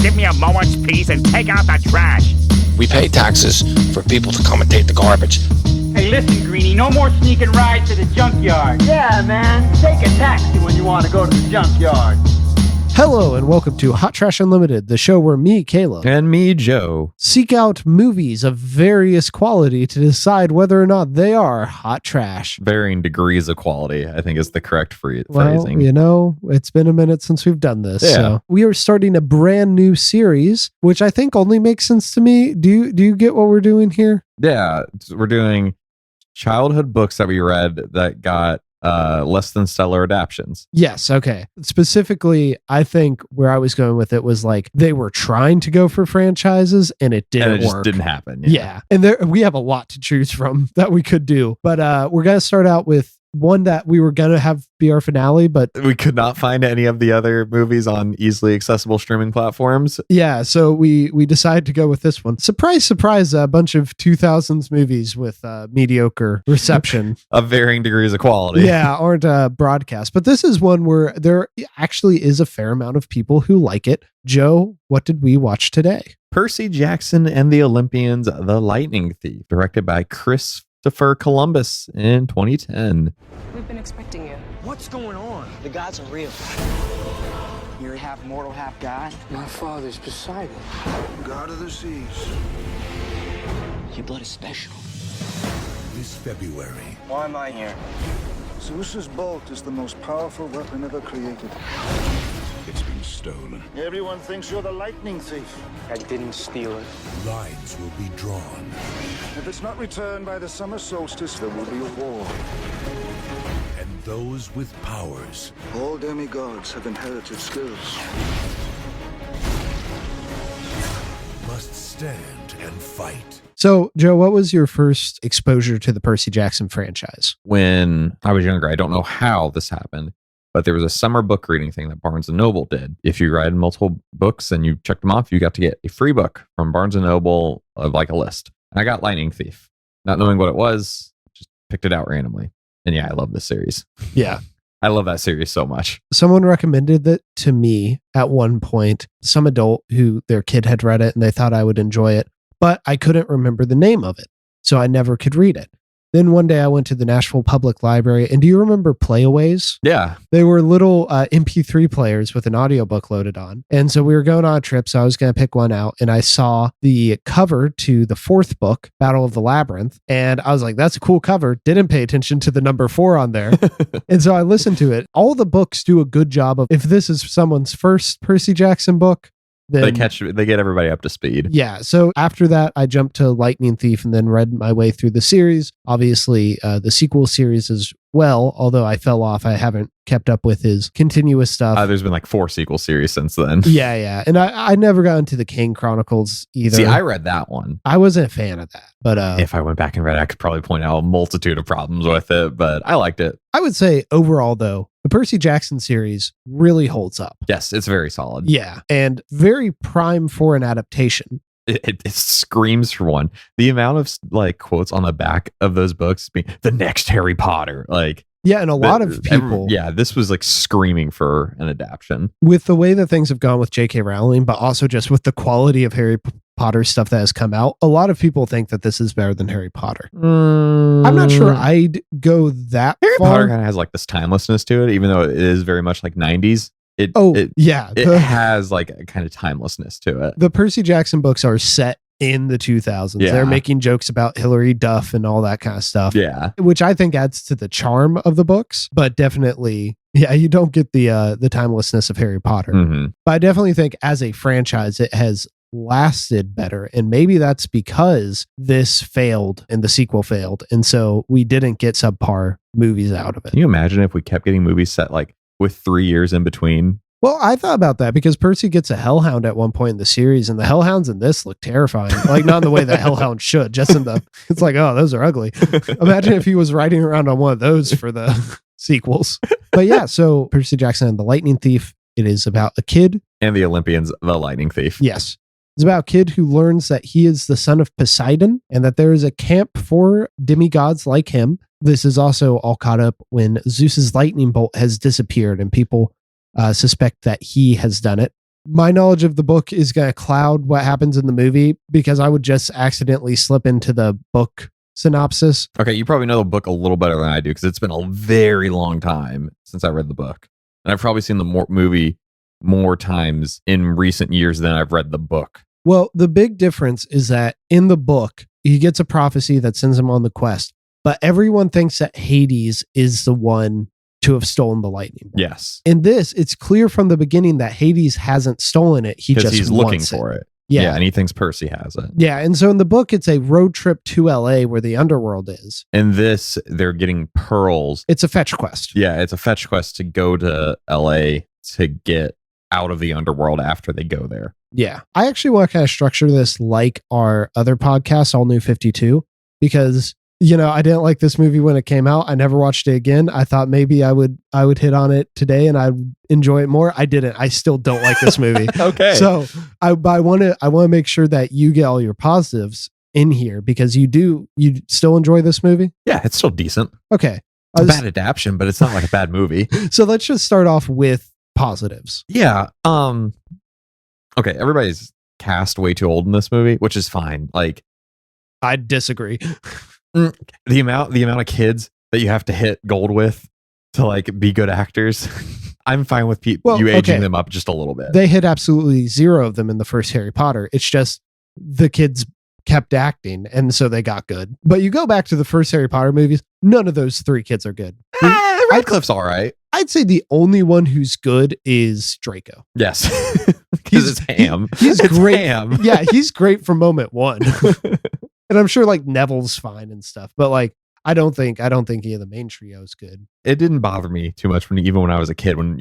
give me a moment's peace and take out the trash? We pay taxes for people to come and take the garbage. Hey, listen, Greenie, no more sneaking rides to the junkyard. Yeah, man, take a taxi when you want to go to the junkyard. Hello and welcome to Hot Trash Unlimited, the show where me, Caleb, and me, Joe, seek out movies of various quality to decide whether or not they are hot trash. Varying degrees of quality, I think is the correct phrasing. Well, you know, it's been a minute since we've done this. Yeah. So we are starting a brand new series, which I think only makes sense to me. Do you get what we're doing here? Yeah, we're doing childhood books that we read that got less than stellar adaptations. Yes. Okay. Specifically, I think where I was going with it was like they were trying to go for franchises and it didn't And it just work. didn't happen. Yeah. And we have a lot to choose from that we could do. But we're going to start out with one that we were going to have be our finale, but We could not find any of the other movies on easily accessible streaming platforms. yeah, so we decided to go with this one. Surprise, surprise, a bunch of 2000s movies with mediocre reception. Of varying degrees of quality. Yeah, aren't broadcast. But this is one where there actually is a fair amount of people who like it. Joe, what did we watch today? Percy Jackson and the Olympians, The Lightning Thief, directed by Christopher Columbus in 2010. We've been expecting you. What's going on? The gods are real. You're half mortal, half god. My father's Poseidon, god of the seas. Your blood is special. This February. Why am I here? Zeus's bolt is the most powerful weapon ever created. It's been stolen. Everyone thinks you're the lightning thief. I didn't steal it. Lines will be drawn. If it's not returned by the summer solstice, there will be a war. And those with powers. All demigods have inherited skills. Must stand and fight. So, Joe, what was your first exposure to the Percy Jackson franchise? When I was younger, I don't know how this happened, but there was a summer book reading thing that Barnes & Noble did. If you read multiple books and you checked them off, you got to get a free book from Barnes & Noble of like a list. And I got Lightning Thief. Not knowing what it was, just picked it out randomly. And yeah, I love this series. Yeah. I love that series so much. Someone recommended it to me at one point, some adult who their kid had read it and they thought I would enjoy it, but I couldn't remember the name of it. So I never could read it. Then one day I went to the Nashville Public Library, and do you remember Playaways? Yeah. They were little MP3 players with an audiobook loaded on. And so we were going on a trip, so I was going to pick one out, and I saw the cover to the fourth book, Battle of the Labyrinth, and I was like, that's a cool cover. Didn't pay attention to the number 4 on there. And so I listened to it. All the books do a good job of, if this is someone's first Percy Jackson book, then They get everybody up to speed. yeah. So after that, I jumped to Lightning Thief and then read my way through the series. Obviously, the sequel series as well, although I fell off. I haven't kept up with his continuous stuff. There's been like 4 sequel series since then. Yeah. And I never got into the King Chronicles either. See, I read that one. I wasn't a fan of that. But If I went back and read it, I could probably point out a multitude of problems with it, but I liked it. I would say overall, though, the Percy Jackson series really holds up. Yes, it's very solid. Yeah. And very prime for an adaptation. It screams for one. The amount of like quotes on the back of those books being the next Harry Potter, like Yeah, and a lot of people. This was like screaming for an adaptation. With the way that things have gone with J.K. Rowling, but also just with the quality of Harry Potter stuff that has come out, a lot of people think that this is better than Harry Potter. I'm not sure I'd go that Harry far. Potter kind of has like this timelessness to it, even though it is very much like 90s. It has like a kind of timelessness to it. The Percy Jackson books are set in the 2000s. Yeah. They're making jokes about Hilary Duff and all that kind of stuff. Yeah. Which I think adds to the charm of the books, but definitely, yeah, you don't get the timelessness of Harry Potter. Mm-hmm. But I definitely think as a franchise, it has lasted better. And maybe that's because this failed and the sequel failed. And so we didn't get subpar movies out of it. Can you imagine if we kept getting movies set like with 3 years in between? Well, I thought about that because Percy gets a hellhound at one point in the series, and the hellhounds in this look terrifying. Like, not in the way that hellhound should, just in the, it's like, oh, those are ugly. Imagine if he was riding around on one of those for the sequels. But yeah, so Percy Jackson and the Lightning Thief, it is about a kid. And the Olympians, the Lightning Thief. Yes. It's about a kid who learns that he is the son of Poseidon and that there is a camp for demigods like him. This is also all caught up when Zeus's lightning bolt has disappeared and people suspect that he has done it. my knowledge of the book is going to cloud what happens in the movie because I would just accidentally slip into the book synopsis. Okay, you probably know the book a little better than I do because it's been a very long time since I read the book. And I've probably seen the movie more times in recent years than I've read the book. Well, the big difference is that in the book, he gets a prophecy that sends him on the quest, but everyone thinks that Hades is the one to have stolen the lightning bolt. Yes. In this, it's clear from the beginning that Hades hasn't stolen it. He's looking for it. Yeah, and he thinks Percy has it. Yeah, and so in the book, it's a road trip to LA where the underworld is. In this, they're getting pearls. It's a fetch quest. Yeah, it's a fetch quest to go to LA to get out of the underworld after they go there. Yeah. I actually want to kind of structure this like our other podcast, All New 52, because, you know, I didn't like this movie when it came out. I never watched it again. I thought maybe I would hit on it today and I'd enjoy it more. I didn't. I still don't like this movie. Okay. So I want to make sure that you get all your positives in here because you still enjoy this movie? Yeah, it's still decent. Okay. It's a bad adaptation, but it's not like a bad movie. So let's just start off with positives. Yeah. Okay, everybody's cast way too old in this movie, which is fine. Like, I disagree. The amount of kids that you have to hit gold with to like be good actors. I'm fine with you aging them up just a little bit. They hit absolutely zero of them in the first Harry Potter. It's just the kids kept acting and so they got good. But you go back to the first Harry Potter movies, none of those three kids are good. Radcliffe's all right. I'd say the only one who's good is Draco. Yes. It's Ham. He's great. Ham. Yeah, he's great from moment one. And I'm sure like Neville's fine and stuff, but like I don't think any of the main trio is good. It didn't bother me too much even when I was a kid, when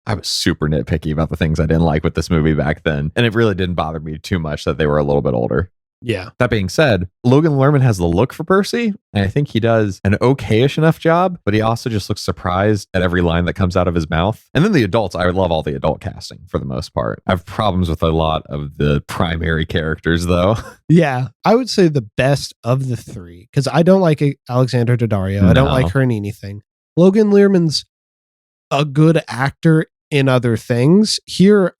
I was super nitpicky about the things I didn't like with this movie back then. And it really didn't bother me too much that they were a little bit older. Yeah. That being said, Logan Lerman has the look for Percy, and I think he does an okay-ish enough job, but he also just looks surprised at every line that comes out of his mouth. And then the adults, I love all the adult casting for the most part. I have problems with a lot of the primary characters, though. Yeah. I would say the best of the three, because I don't like Alexandra Daddario. I don't like her in anything. Logan Lerman's a good actor in other things. Here,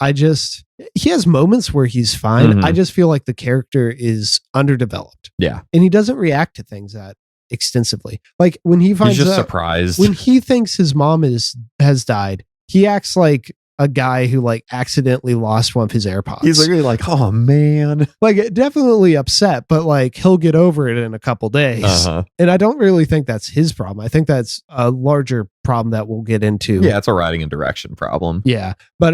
he has moments where he's fine. Mm-hmm. I just feel like the character is underdeveloped. Yeah. And he doesn't react to things that extensively. Like when he finds he's just out, surprised. when he thinks his mom has died, he acts like a guy who like accidentally lost one of his AirPods. He's literally like, oh man. Like definitely upset, but like he'll get over it in a couple days. Uh-huh. And I don't really think that's his problem. I think that's a larger problem that we'll get into. Yeah, it's a writing and direction problem. Yeah. But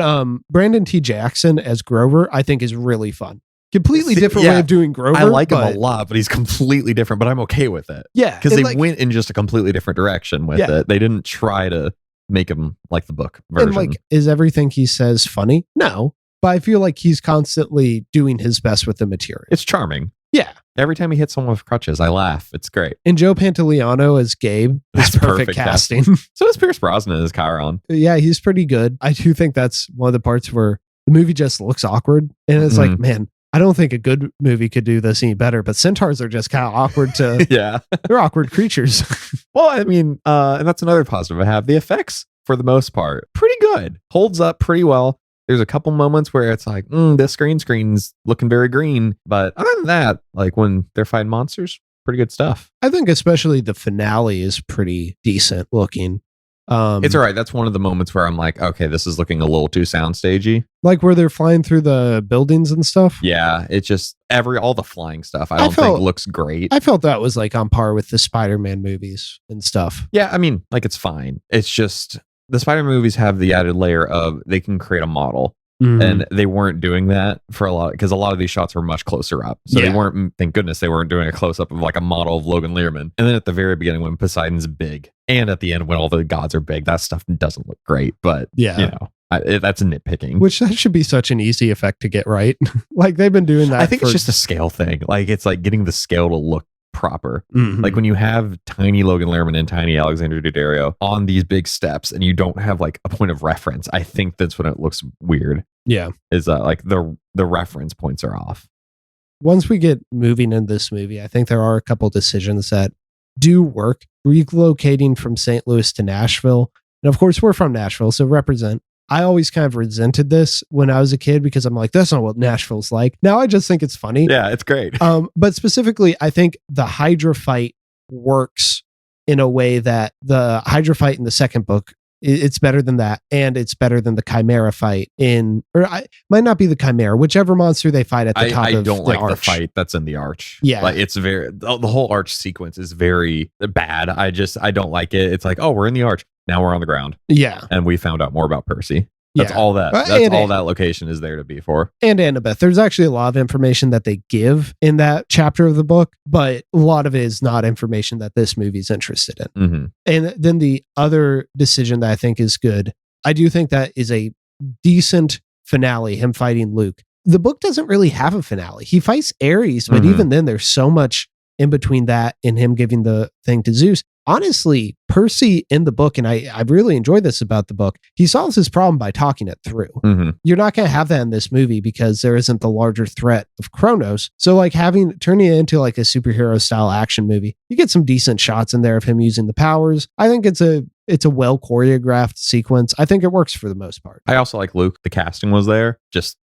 Brandon T. Jackson as Grover, I think is really fun. Completely different way of doing Grover. I like him a lot, but he's completely different, but I'm okay with it. Yeah. Because they went in just a completely different direction with it. They didn't try to make him like the book version. And like, is everything he says funny? No. But I feel like he's constantly doing his best with the material. It's charming. Yeah. Every time he hits someone with crutches, I laugh. It's great. And Joe Pantoliano as Gabe is perfect casting. So is Pierce Brosnan as Chiron. Yeah, he's pretty good. I do think that's one of the parts where the movie just looks awkward. And it's like, man, I don't think a good movie could do this any better, but centaurs are just kind of awkward to, yeah, they're awkward creatures. Well, I mean, and that's another positive I have. The effects, for the most part, pretty good. Holds up pretty well. There's a couple moments where it's like, this screen's looking very green. But other than that, like when they're fighting monsters, pretty good stuff. I think especially the finale is pretty decent looking. It's all right. That's one of the moments where I'm like, okay, this is looking a little too soundstagey. Like where they're flying through the buildings and stuff. Yeah, it's just all the flying stuff I don't think looks great. I felt that was like on par with the Spider-Man movies and stuff. Yeah, I mean, like it's fine. It's just the Spider-Man movies have the added layer of they can create a model. And they weren't doing that for a lot, because a lot of these shots were much closer up. So they weren't, thank goodness they weren't doing a close up of like a model of Logan Lerman. And then at the very beginning when Poseidon's big, and at the end when all the gods are big, that stuff doesn't look great. But that's nitpicking. Which that should be such an easy effect to get right. Like they've been doing that. I think it's just a scale thing. Like it's like getting the scale to look proper. Like when you have tiny Logan Lerman and tiny Alexander Daddario on these big steps and you don't have like a point of reference, I think that's when it looks weird. Yeah. Is like the reference points are off. Once we get moving in this movie, I think there are a couple decisions that do work. Relocating from St. Louis to Nashville. And of course we're from Nashville, so represent. I always kind of resented this when I was a kid because I'm like, that's not what Nashville's like. Now I just think it's funny. Yeah, it's great. But specifically, I think the Hydra fight works in a way that the Hydra fight in the second book, it's better than that, and it's better than the Chimera fight might not be the Chimera, whichever monster they fight at the top of the arch. I don't like the fight that's in the arch. Yeah. Like it's the whole arch sequence is very bad. I don't like it. It's like, oh, we're in the arch. Now we're on the ground. Yeah. And we found out more about Percy. That's all that. That's all that location is there to be for. And Annabeth. There's actually a lot of information that they give in that chapter of the book, but a lot of it is not information that this movie's interested in. Mm-hmm. And then the other decision that I think is good, I do think that is a decent finale, him fighting Luke. The book doesn't really have a finale. He fights Ares, but even then there's so much in between that and him giving the thing to Zeus. Honestly, Percy in the book, and I really enjoyed this about the book, he solves his problem by talking it through. Mm-hmm. You're not going to have that in this movie because there isn't the larger threat of Kronos. So like turning it into like a superhero style action movie, you get some decent shots in there of him using the powers. I think it's a well choreographed sequence. I think it works for the most part. I also like Luke. The casting was there. Just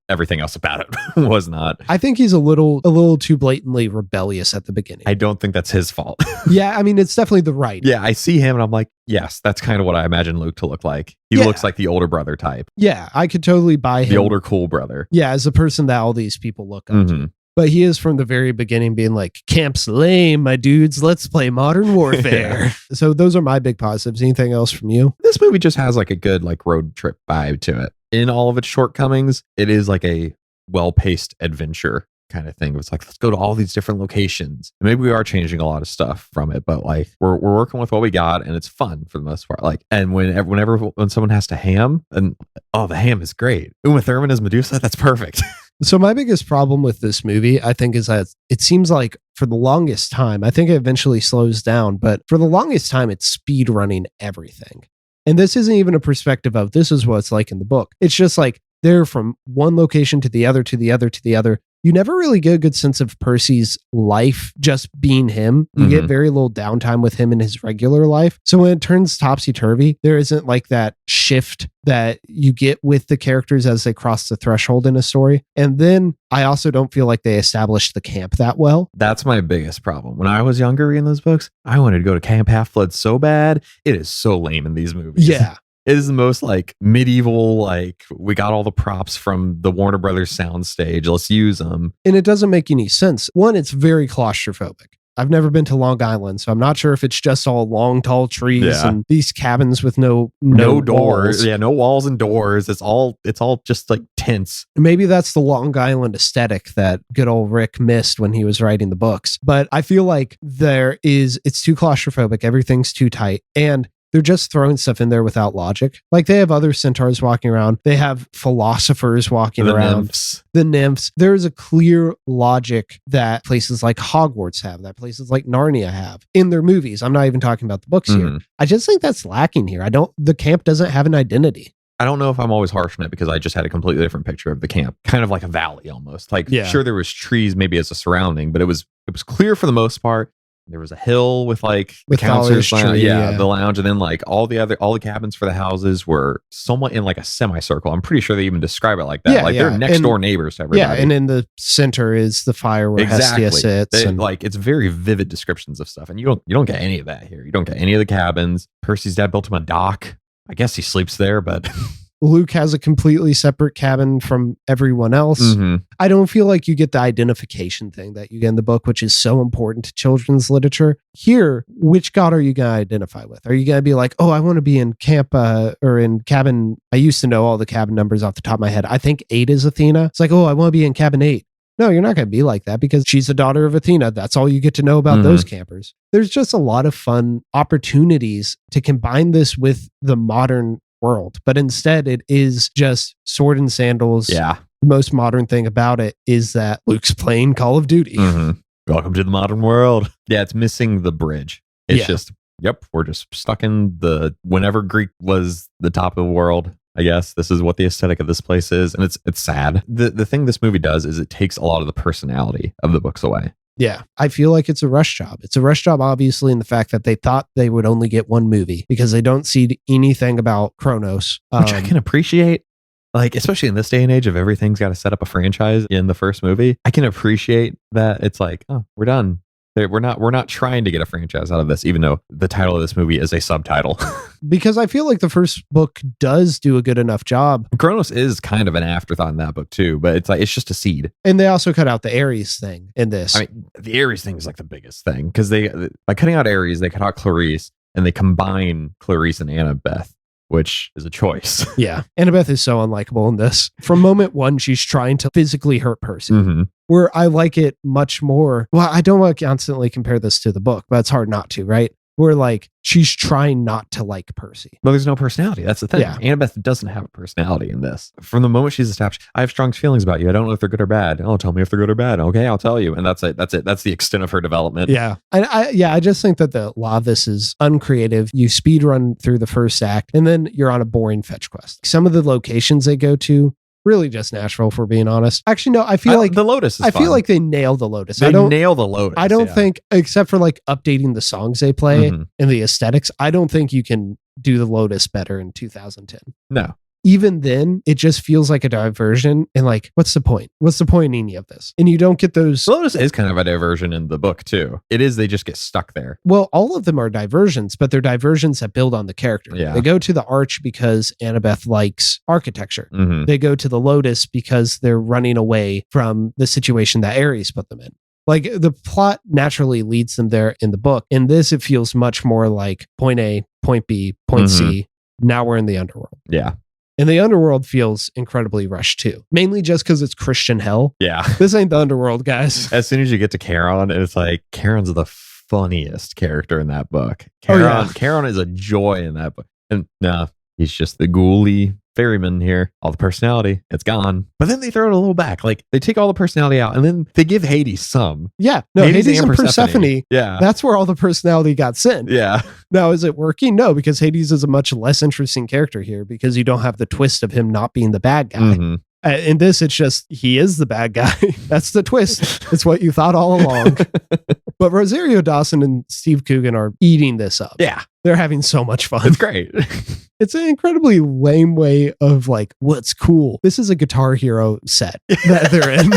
everything else about it was not. I think he's a little too blatantly rebellious at the beginning. I don't think that's his fault. Yeah, I mean, it's definitely the right. Yeah, I see him and I'm like, yes, that's kind of what I imagine Luke to look like. He looks like the older brother type. Yeah, I could totally buy him. The older cool brother. Yeah, as a person that all these people look up to. But he is from the very beginning being like, camp's lame, my dudes, let's play Modern Warfare. Yeah. So those are my big positives. Anything else from you? This movie just has like a good like road trip vibe to it. In all of its shortcomings, it is like a well-paced adventure kind of thing. It's like, let's go to all these different locations. And maybe we are changing a lot of stuff from it, but like we're working with what we got and it's fun for the most part. Like, and when someone has to ham, and the ham is great. Uma Thurman as Medusa, that's perfect. So my biggest problem with this movie, I think, is that it seems like for the longest time, I think it eventually slows down, but for the longest time, it's speed running everything. And this isn't even a perspective of this is what it's like in the book. It's just like they're from one location to the other, to the other, to the other. You never really get a good sense of Percy's life just being him. You get very little downtime with him in his regular life. So when it turns topsy-turvy, there isn't like that shift that you get with the characters as they cross the threshold in a story. And then I also don't feel like they established the camp that well. That's my biggest problem. When I was younger reading those books, I wanted to go to Camp Half-Blood so bad. It is so lame in these movies. Yeah. It is the most like medieval, like we got all the props from the Warner Brothers soundstage. Let's use them. And it doesn't make any sense. One, it's very claustrophobic. I've never been to Long Island, so I'm not sure if it's just all long, tall trees and these cabins with no doors. Walls. Yeah, no walls and doors. It's all just like tents. Maybe that's the Long Island aesthetic that good old Rick missed when he was writing the books. But I feel like it's too claustrophobic. Everything's too tight. And they're just throwing stuff in there without logic. Like they have other centaurs walking around. They have philosophers walking around. The nymphs. There is a clear logic that places like Hogwarts have, that places like Narnia have in their movies. I'm not even talking about the books here. I just think that's lacking here. The camp doesn't have an identity. I don't know if I'm always harsh on it because I just had a completely different picture of the camp, kind of like a valley almost. Like sure there was trees maybe as a surrounding, but it was clear for the most part. There was a hill with like the counselor's lounge, the lounge, and then like all the cabins for the houses were somewhat in like a semicircle. I'm pretty sure they even describe it like that. They're next door neighbors to everybody. Yeah, and in the center is the fire where Hestia sits. Like it's very vivid descriptions of stuff, and you don't get any of that here. You don't get any of the cabins. Percy's dad built him a dock. I guess he sleeps there, but Luke has a completely separate cabin from everyone else. I don't feel like you get the identification thing that you get in the book, which is so important to children's literature. Here, which god are you going to identify with? Are you going to be like, oh, I want to be in camp or in cabin? I used to know all the cabin numbers off the top of my head. I think 8 is Athena. It's like, oh, I want to be in cabin 8. No, you're not going to be like that because she's the daughter of Athena. That's all you get to know about those campers. There's just a lot of fun opportunities to combine this with the modern world, but instead it is just sword and sandals. Yeah. The most modern thing about it is that Luke's playing Call of Duty. Welcome to the modern world. Yeah, it's missing the bridge. It's just, we're just stuck in whenever Greek was the top of the world. I guess this is what the aesthetic of this place is, and it's sad. The thing this movie does is it takes a lot of the personality of the books away. Yeah, I feel like it's a rush job. It's a rush job, obviously, in the fact that they thought they would only get one movie because they don't see anything about Kronos. Which I can appreciate. Like, especially in this day and age of everything's got to set up a franchise in the first movie. I can appreciate that it's like, oh, we're done. We're not trying to get a franchise out of this, even though the title of this movie is a subtitle. Because I feel like the first book does do a good enough job. Kronos is kind of an afterthought in that book too, but it's just a seed. And they also cut out the Ares thing in this. I mean, the Ares thing is like the biggest thing because by cutting out Ares, they cut out Clarice and they combine Clarice and Annabeth, which is a choice. Yeah. Annabeth is so unlikable in this. From moment one, she's trying to physically hurt Percy. Mm-hmm. Where I like it much more. Well, I don't want to constantly compare this to the book, but it's hard not to, right? Where like she's trying not to like Percy. But there's no personality. That's the thing. Yeah. Annabeth doesn't have a personality in this. From the moment she's established, I have strong feelings about you. I don't know if they're good or bad. Oh, tell me if they're good or bad. Okay, I'll tell you. And that's it. That's it. That's the extent of her development. Yeah. I just think that a lot of this is uncreative. You speed run through the first act and then you're on a boring fetch quest. Some of the locations they go to, really just Nashville, if we're being honest. Actually, no, I feel like the Lotus is I fun. feel like they nail the Lotus. They nail the Lotus. I don't think, except for like updating the songs they play and the aesthetics, I don't think you can do the Lotus better in 2010. No. Even then, it just feels like a diversion. And like, what's the point? What's the point in any of this? And you don't get those. Lotus is kind of a diversion in the book too. It is. They just get stuck there. Well, all of them are diversions, but they're diversions that build on the character. Yeah. They go to the Arch because Annabeth likes architecture. Mm-hmm. They go to the Lotus because they're running away from the situation that Ares put them in. Like the plot naturally leads them there in the book. In this, it feels much more like point A, point B, point C. Now we're in the underworld. Yeah. And the underworld feels incredibly rushed too, mainly just because it's Christian hell. Yeah. This ain't the underworld, guys. As soon as you get to Charon, it's like Charon's the funniest character in that book. Charon is a joy in that book. And no, he's just the ghouly ferryman here. All the personality, it's gone. But then they throw it a little back. Like they take all the personality out and then they give Hades some. Yeah. No, Hades and Persephone. Yeah. That's where all the personality got sent. Yeah. Now, is it working? No, because Hades is a much less interesting character here because you don't have the twist of him not being the bad guy. Mm-hmm. In this, it's just he is the bad guy. That's the twist. It's what you thought all along. But Rosario Dawson and Steve Coogan are eating this up. Yeah. They're having so much fun. It's great. It's an incredibly lame way of like, what's cool? This is a Guitar Hero set that they're in.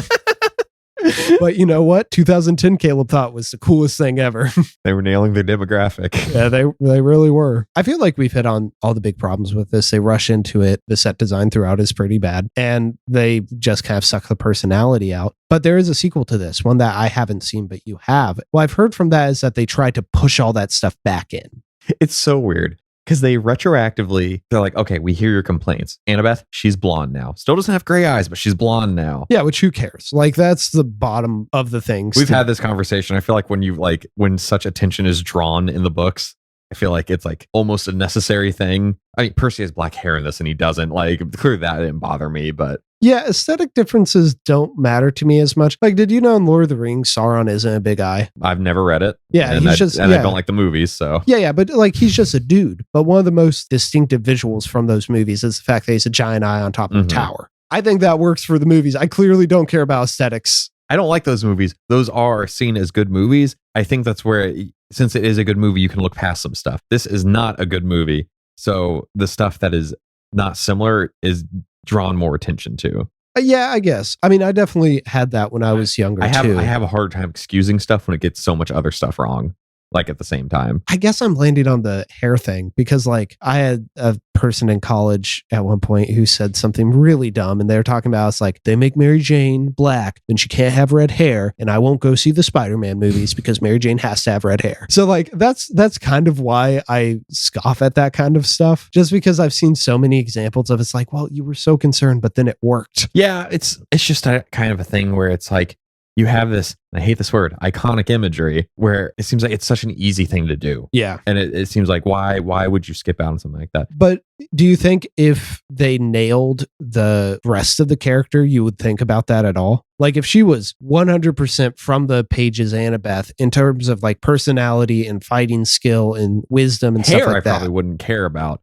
But you know what? 2010 Caleb thought was the coolest thing ever. They were nailing their demographic. Yeah, they really were. I feel like we've hit on all the big problems with this. They rush into it. The set design throughout is pretty bad. And they just kind of suck the personality out. But there is a sequel to this, one that I haven't seen, but you have. What I've heard from that is that they tried to push all that stuff back in. It's so weird. Because they retroactively, they're like, okay, we hear your complaints. Annabeth, she's blonde now. Still doesn't have gray eyes, but she's blonde now. Yeah, which who cares? Like, that's the bottom of the things. We've had this conversation. I feel like when such attention is drawn in the books, I feel like it's like almost a necessary thing. I mean, Percy has black hair in this and he doesn't. Like, clearly that didn't bother me, but. Yeah, aesthetic differences don't matter to me as much. Like, did you know in Lord of the Rings, Sauron isn't a big eye? I've never read it. Yeah, and I don't like the movies, so. Yeah, but like he's just a dude. But one of the most distinctive visuals from those movies is the fact that he's a giant eye on top of a tower. I think that works for the movies. I clearly don't care about aesthetics. I don't like those movies. Those are seen as good movies. I think that's where, since it is a good movie, you can look past some stuff. This is not a good movie. So the stuff that is not similar is drawn more attention to. Yeah, I guess. I mean, I definitely had that when I was younger, too. I have a hard time excusing stuff when it gets so much other stuff wrong, like at the same time. I guess I'm landing on the hair thing because like I had a person in college at one point who said something really dumb and they were talking about, it's like, they make Mary Jane black, then she can't have red hair, and I won't go see the Spider-Man movies because Mary Jane has to have red hair. So like that's kind of why I scoff at that kind of stuff, just because I've seen so many examples of it's like, well, you were so concerned, but then it worked. Yeah, it's just a kind of a thing where it's like, you have this, I hate this word, iconic imagery where it seems like it's such an easy thing to do. Yeah. And it seems like, why would you skip out on something like that? But do you think if they nailed the rest of the character, you would think about that at all? Like if she was 100% from the pages Annabeth in terms of like personality and fighting skill and wisdom and stuff like that. I probably wouldn't care about.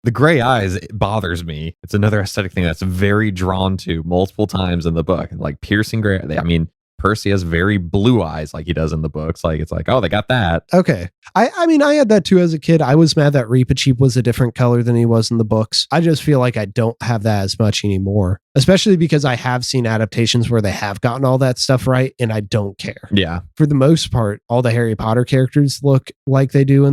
The gray eyes, it bothers me. It's another aesthetic thing that's very drawn to multiple times in the book. Like piercing gray. I mean, Percy has very blue eyes like he does in the books. Like, it's like, oh, they got that. Okay. I mean, I had that too as a kid. I was mad that Reepicheep was a different color than he was in the books. I just feel like I don't have that as much anymore, especially because I have seen adaptations where they have gotten all that stuff right, and I don't care. Yeah. For the most part, all the Harry Potter characters look like they do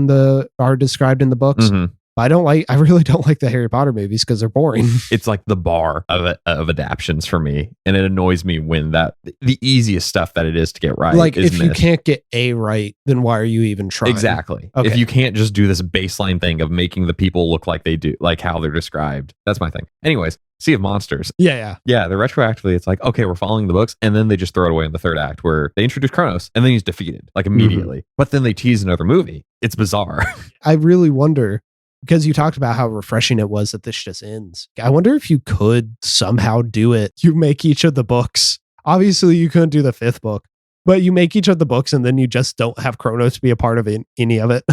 are described in the books. Mm-hmm. I really don't like the Harry Potter movies because they're boring. It's like the bar of adaptions for me. And it annoys me when the easiest stuff that it is to get right. Like, is if you missed. can't get A right, then why are you even trying? Exactly. Okay. If you can't just do this baseline thing of making the people look like they do, like how they're described. That's my thing. Anyways, Sea of Monsters. Yeah. Yeah, they're retroactively, it's like, okay, we're following the books, and then they just throw it away in the third act where they introduce Kronos, and then he's defeated, like immediately. Mm-hmm. But then they tease another movie. It's bizarre. I really wonder, because you talked about how refreshing it was that this just ends. I wonder if you could somehow do it. You make each of the books. Obviously, you couldn't do the fifth book, but you make each of the books and then you just don't have Kronos be a part of any of it.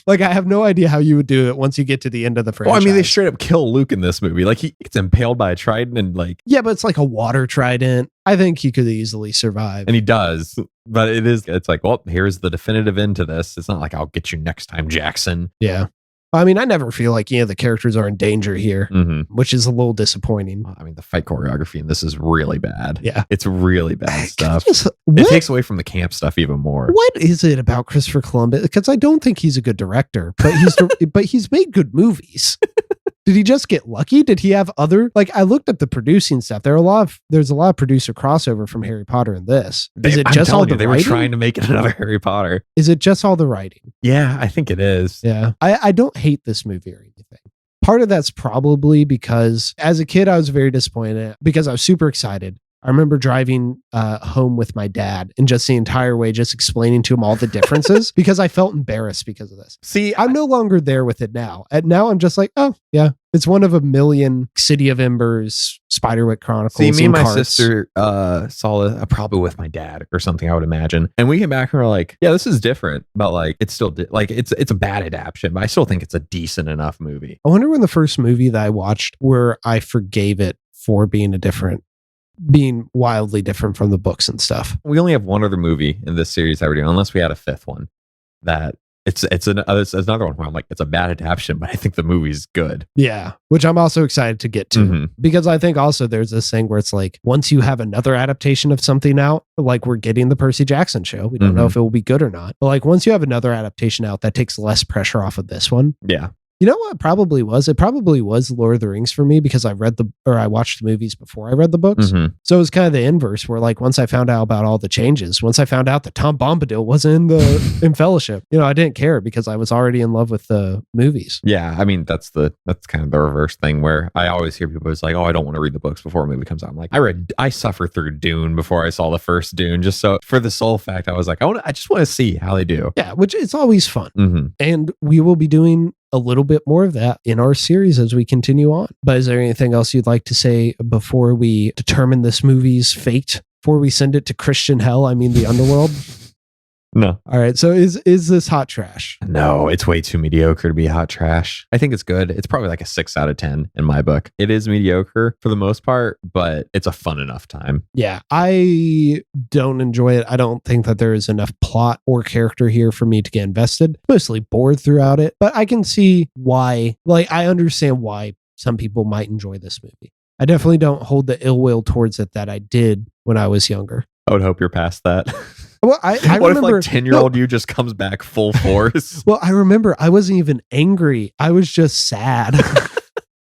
Like, I have no idea how you would do it once you get to the end of the franchise. Well, I mean, they straight up kill Luke in this movie. Like, he gets impaled by a trident and like... Yeah, but it's like a water trident. I think he could easily survive. And he does. But it's like, well, here's the definitive end to this. It's not like, I'll get you next time, Jackson. Yeah. I mean, I never feel like, the characters are in danger here, which is a little disappointing. I mean, the fight choreography in this is really bad. Yeah. It's really bad stuff. It takes away from the camp stuff even more. What is it about Christopher Columbus? Because I don't think he's a good director, but he's made good movies. Did he just get lucky? Did he have other, like, I looked at the producing stuff. There's a lot of producer crossover from Harry Potter in this. Is it just all the they writing? were trying to make it another Harry Potter. Is it just all the writing? Yeah, I think it is. Yeah. I don't hate this movie or anything. Part of that's probably because as a kid, I was very disappointed because I was super excited. I remember driving home with my dad and just the entire way just explaining to him all the differences because I felt embarrassed because of this. See, I'm no longer there with it now. And now I'm just like, oh, yeah, it's one of a million City of Embers, Spiderwick Chronicles. See, me and my carts. sister saw it probably with my dad or something, I would imagine. And we came back and we're like, yeah, this is different. But like, it's still like, it's a bad adaptation, but I still think it's a decent enough movie. I wonder when the first movie that I watched where I forgave it for being wildly different from the books and stuff. We only have one other movie in this series that we're doing, unless we had a fifth one. That it's another one where I'm like, it's a bad adaptation, but I think the movie's good. Yeah, which I'm also excited to get to because I think also there's this thing where it's like once you have another adaptation of something out, like we're getting the Percy Jackson show, we don't know if it will be good or not, but like once you have another adaptation out, that takes less pressure off of this one. Yeah. You know what it probably was? It probably was Lord of the Rings for me because I watched the movies before I read the books. So it was kind of the inverse where like once I found out about all the changes, once I found out that Tom Bombadil wasn't in Fellowship, I didn't care because I was already in love with the movies. Yeah, I mean that's kind of the reverse thing where I always hear people like, oh, I don't want to read the books before a movie comes out. I'm like, I suffered through Dune before I saw the first Dune, just so for the sole fact I was like, I just want to see how they do. Yeah, which it's always fun. And we will be doing a little bit more of that in our series as we continue on. But is there anything else you'd like to say before we determine this movie's fate? Before we send it to Christian hell, I mean the underworld? No. All right. So is this hot trash? No, it's way too mediocre to be hot trash. I think it's good. It's probably like a 6 out of 10 in my book. It is mediocre for the most part, but it's a fun enough time. Yeah. I don't enjoy it. I don't think that there is enough plot or character here for me to get invested. Mostly bored throughout it, but I can see why, like, I understand why some people might enjoy this movie. I definitely don't hold the ill will towards it that I did when I was younger. I would hope you're past that. Well, I what remember, if like 10-year-old you just comes back full force? Well, I remember I wasn't even angry. I was just sad.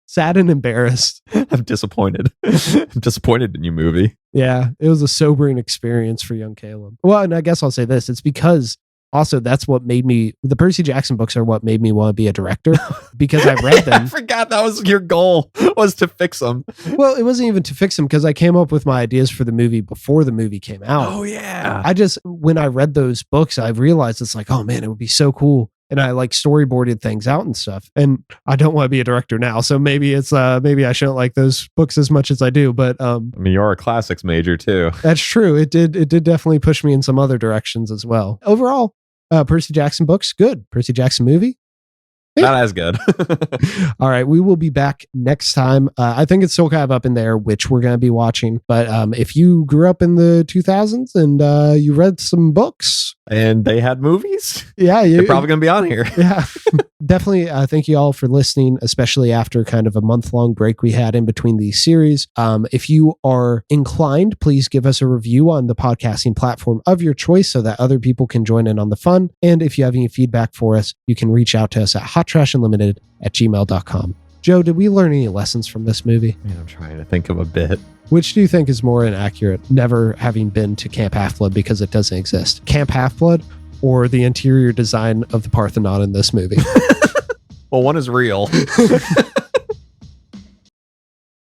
Sad and embarrassed. I'm disappointed. I'm disappointed in you, movie. Yeah, it was a sobering experience for young Caleb. Well, and I guess I'll say this. It's because also that's what made me, the Percy Jackson books are what made me want to be a director because I read them. I forgot that was your goal, was to fix them. Well, it wasn't even to fix them because I came up with my ideas for the movie before the movie came out. Oh, yeah. When I read those books, I realized it's like, oh man, it would be so cool. And I like storyboarded things out and stuff. And I don't want to be a director now. So maybe it's, maybe I shouldn't like those books as much as I do. But, I mean, you're a classics major too. That's true. It did definitely push me in some other directions as well. Overall, Percy Jackson books, good. Percy Jackson movie, Not as good. All right. We will be back next time. I think it's still kind of up in there, which we're going to be watching. But if you grew up in the 2000s and you read some books and they had movies, they're probably going to be on here. Yeah. Definitely. Thank you all for listening, especially after kind of a month-long break we had in between these series. If you are inclined, please give us a review on the podcasting platform of your choice so that other people can join in on the fun. And if you have any feedback for us, you can reach out to us at hottrashunlimited@gmail.com. Joe, did we learn any lessons from this movie? Man, I'm trying to think of a bit. Which do you think is more inaccurate? Never having been to Camp Half-Blood because it doesn't exist. Camp Half-Blood or the interior design of the Parthenon in this movie? Well, one is real.